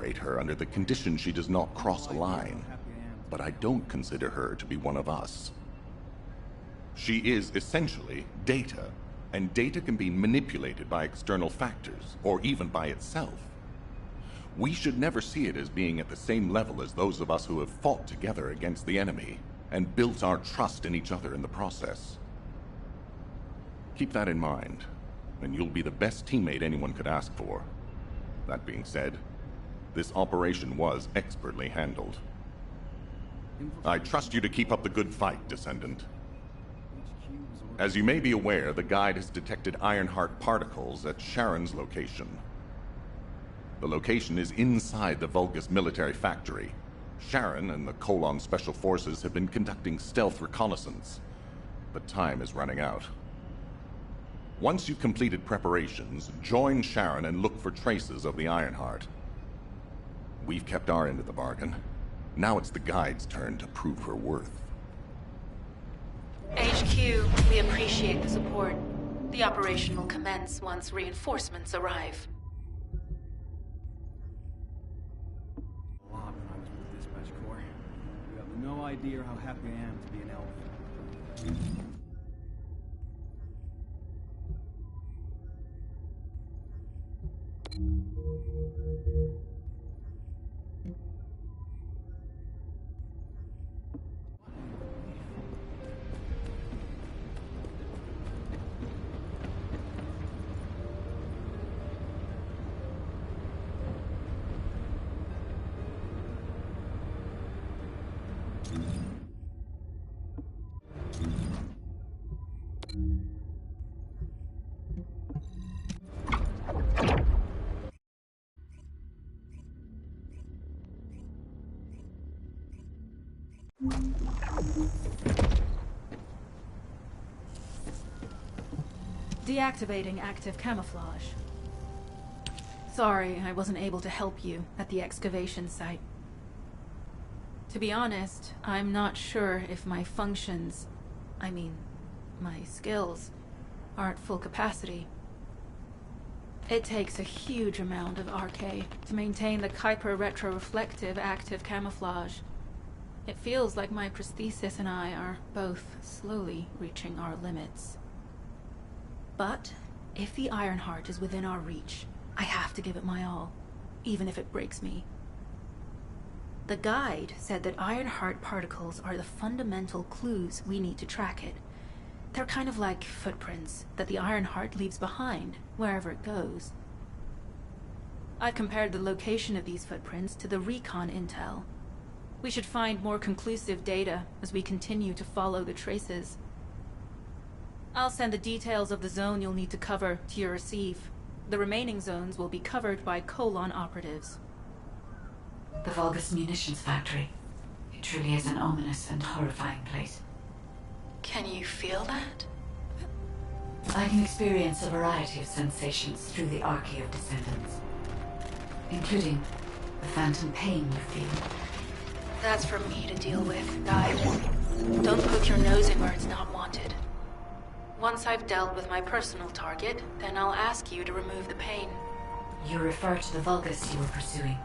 tolerate her under the condition she does not cross a line, but I don't consider her to be one of us. She is essentially data, and data can be manipulated by external factors, or even by itself. We should never see it as being at the same level as those of us who have fought together against the enemy, and built our trust in each other in the process. Keep that in mind, and you'll be the best teammate anyone could ask for. That being said, this operation was expertly handled. I trust you to keep up the good fight, Descendant. As you may be aware, the guide has detected Ironheart particles at Sharon's location. The location is inside the Vulgus military factory. Sharon and the Colon Special Forces have been conducting stealth reconnaissance, but time is running out. Once you've completed preparations, join Sharon and look for traces of the Ironheart. We've kept our end of the bargain. Now it's the guide's turn to prove her worth. HQ, we appreciate the support. The operation will commence once reinforcements arrive. A lot when I was with the Dispatch Corps. You have no idea how happy I am to be an elf. Deactivating active camouflage. Sorry, I wasn't able to help you at the excavation site. To be honest, I'm not sure if my functions, my skills, are at full capacity. It takes a huge amount of RK to maintain the Kuiper retroreflective active camouflage. It feels like my prosthesis and I are both slowly reaching our limits. But if the Ironheart is within our reach, I have to give it my all, even if it breaks me. The guide said that Ironheart particles are the fundamental clues we need to track it. They're kind of like footprints that the Ironheart leaves behind, wherever it goes. I've compared the location of these footprints to the recon intel. We should find more conclusive data as we continue to follow the traces. I'll send the details of the zone you'll need to cover to your receive. The remaining zones will be covered by Colon operatives. The Vulgus munitions factory. It truly is an ominous and horrifying place. Can you feel that? I can experience a variety of sensations through the archy of Descendants, including the phantom pain you feel. That's for me to deal with, guide. Don't poke your nose in where it's not wanted. Once I've dealt with my personal target, then I'll ask you to remove the pain. You refer to the Vulgus you were pursuing.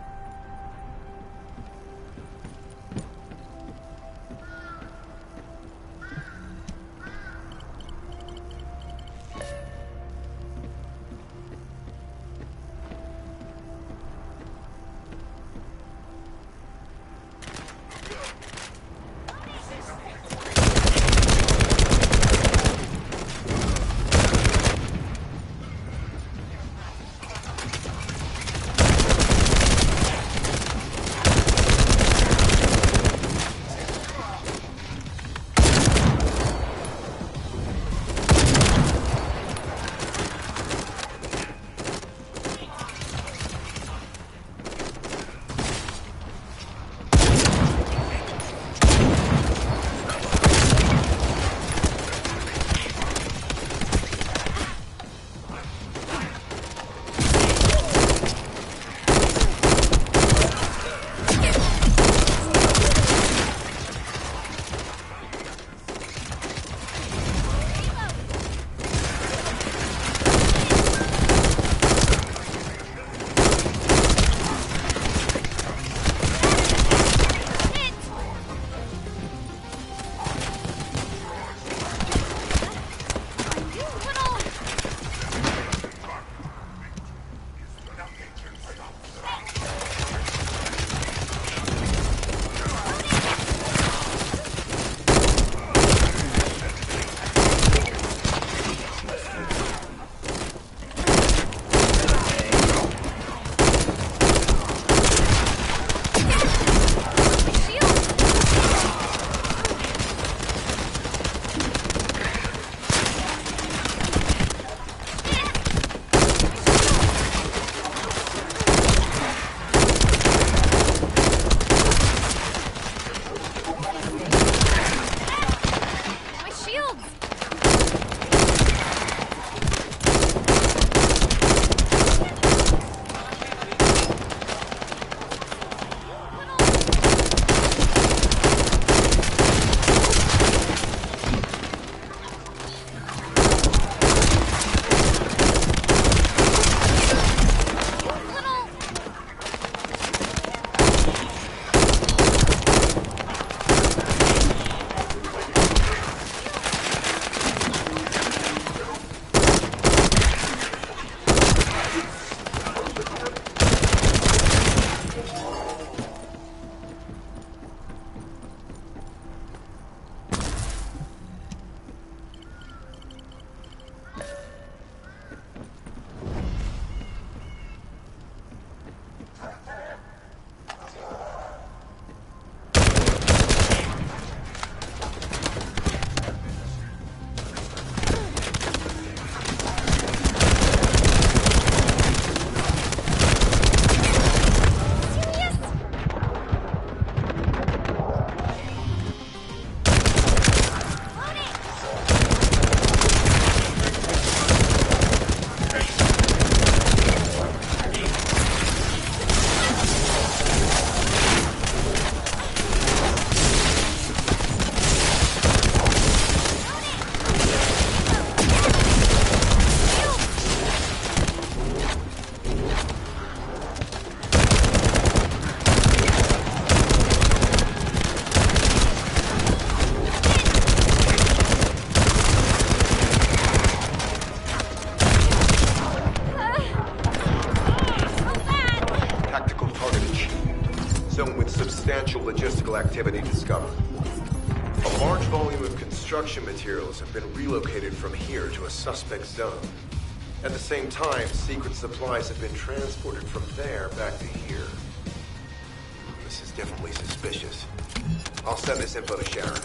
zone with substantial logistical activity discovered. A large volume of construction materials have been relocated from here to a suspect zone. At the same time, secret supplies have been transported from there back to here. This is definitely suspicious. I'll send this info to Sharon.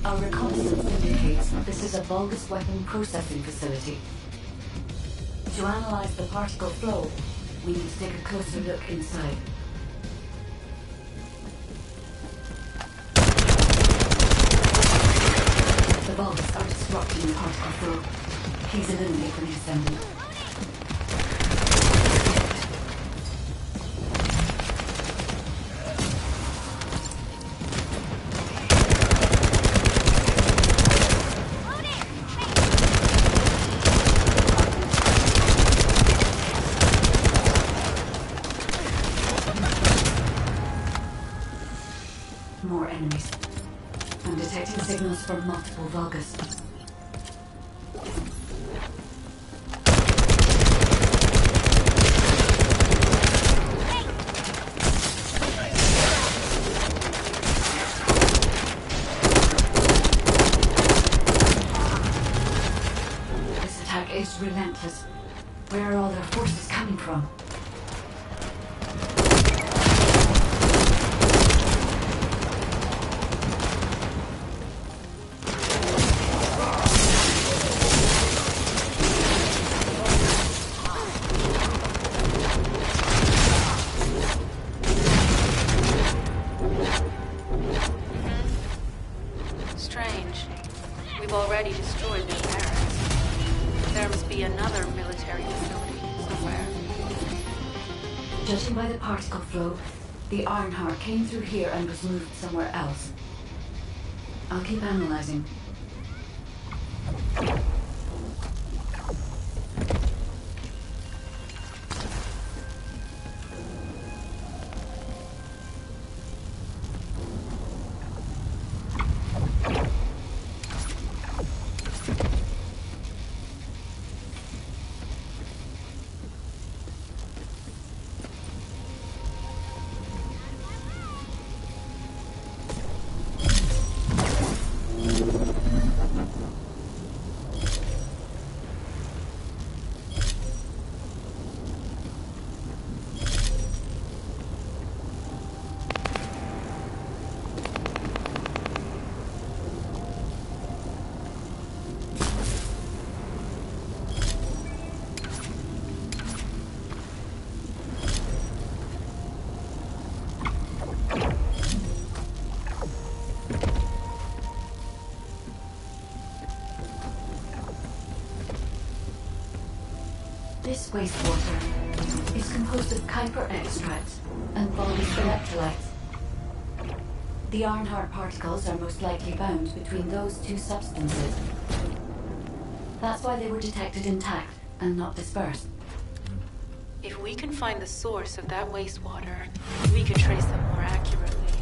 Our reconnaissance indicates this is a Vulgus weapon processing facility. To analyze the particle flow, we need to take a closer look inside. The Vulgus are disrupting the particle flow. Please eliminate the Descendant. More enemies. I'm detecting signals from multiple Vulgus. This attack is relentless. Where are all their forces coming from? Strange. We've already destroyed their barracks. There must be another military facility somewhere. Judging by the particle flow, the Ironheart came through here and was moved somewhere else. I'll keep analyzing. This wastewater is composed of Kuiper extracts and Vulgus electrolytes. The Ironheart particles are most likely bound between those two substances. That's why they were detected intact and not dispersed. If we can find the source of that wastewater, we could trace them more accurately.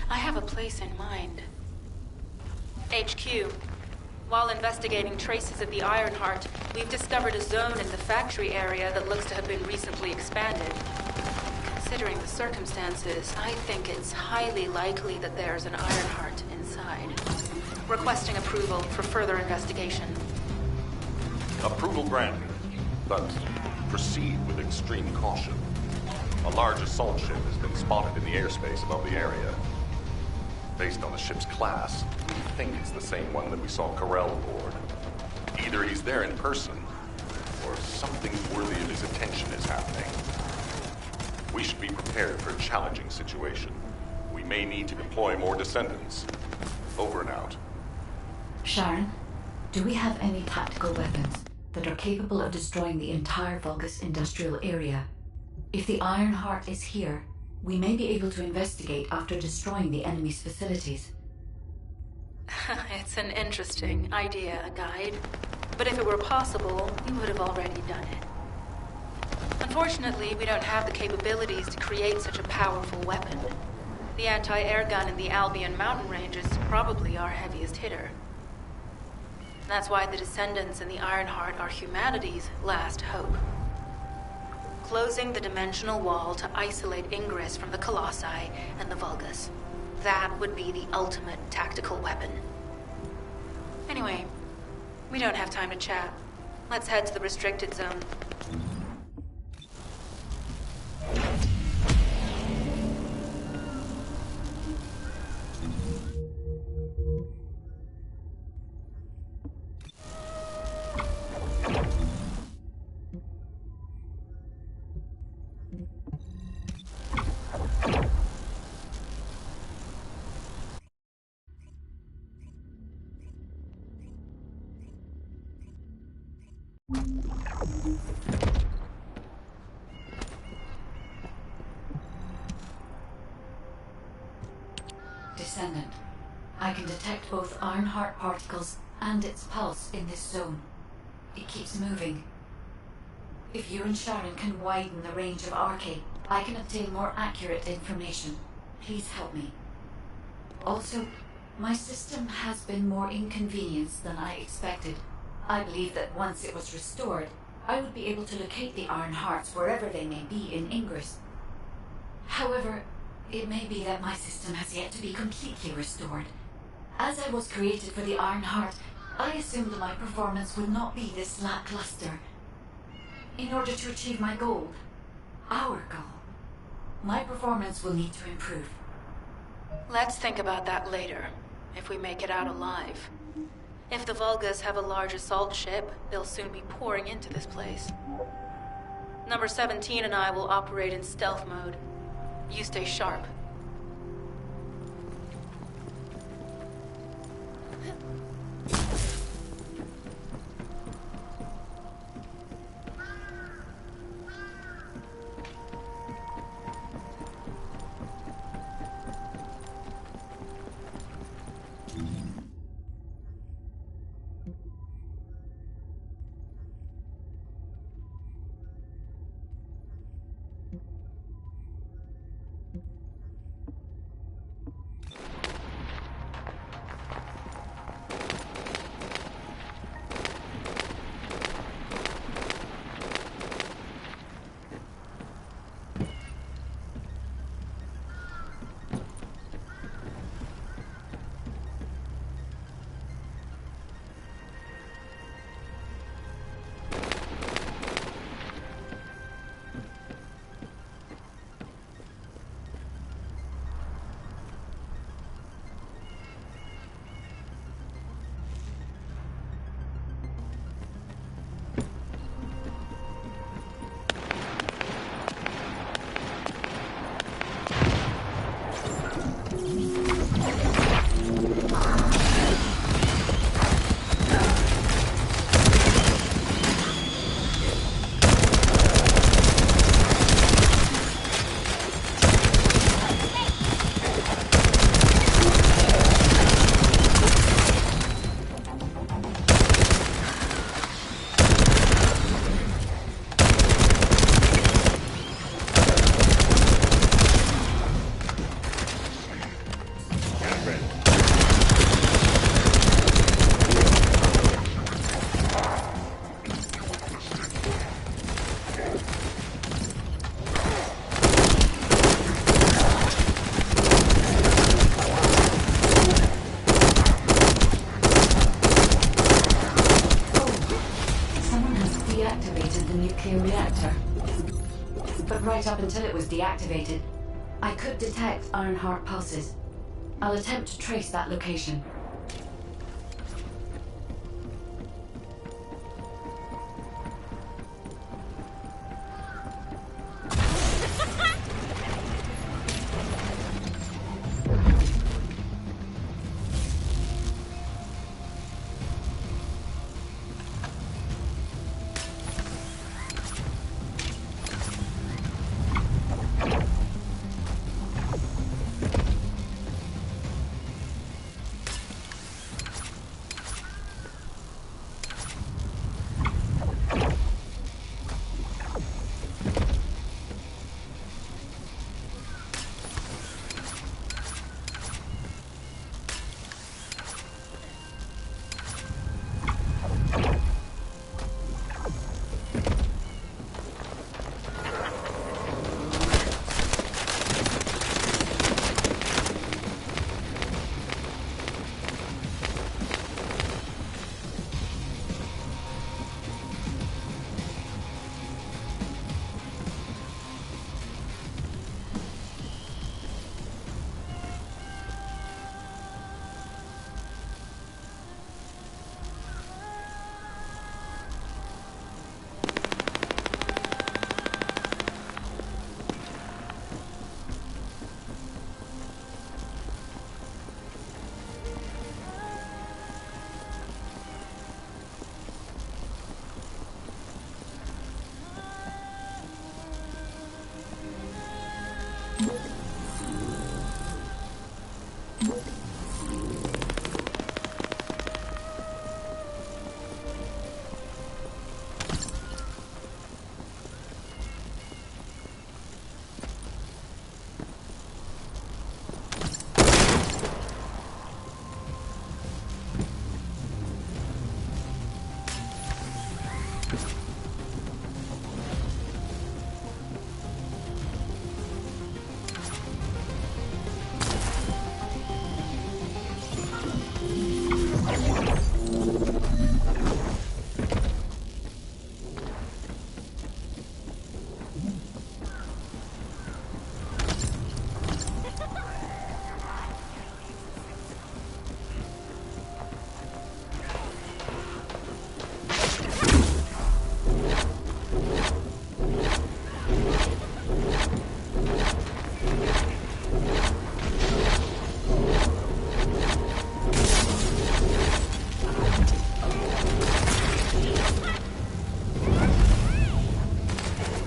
I have a place in mind. HQ. While investigating traces of the Ironheart, we've discovered a zone in the factory area that looks to have been recently expanded. Considering the circumstances, I think it's highly likely that there's an Ironheart inside. Requesting approval for further investigation. Approval granted, but proceed with extreme caution. A large assault ship has been spotted in the airspace above the area. Based on the ship's class, we think it's the same one that we saw Corell aboard. Either he's there in person, or something worthy of his attention is happening. We should be prepared for a challenging situation. We may need to deploy more Descendants. Over and out. Sharon, do we have any tactical weapons that are capable of destroying the entire Vulgus industrial area? If the Ironheart is here, we may be able to investigate after destroying the enemy's facilities. It's an interesting idea, Guide. But if it were possible, we would have already done it. Unfortunately, we don't have the capabilities to create such a powerful weapon. The anti-air gun in the Albion mountain range is probably our heaviest hitter. That's why the Descendants and the Ironheart are humanity's last hope. Closing the dimensional wall to isolate Ingress from the Colossi and the Vulgus. That would be the ultimate tactical weapon. Anyway, we don't have time to chat. Let's head to the restricted zone. Descendant, I can detect both Ironheart particles and its pulse in this zone. It keeps moving. If you and Sharon can widen the range of Arche, I can obtain more accurate information. Please help me. Also, my system has been more inconvenienced than I expected. I believe that once it was restored, I would be able to locate the Ironhearts wherever they may be in Ingress. However, it may be that my system has yet to be completely restored. As I was created for the Ironheart, I assumed my performance would not be this lackluster. In order to achieve my goal, our goal, my performance will need to improve. Let's think about that later, if we make it out alive. If the Vulgus have a large assault ship, they'll soon be pouring into this place. Number 17 and I will operate in stealth mode. You stay sharp. but right up until it was deactivated, I could detect Ironheart pulses. I'll attempt to trace that location.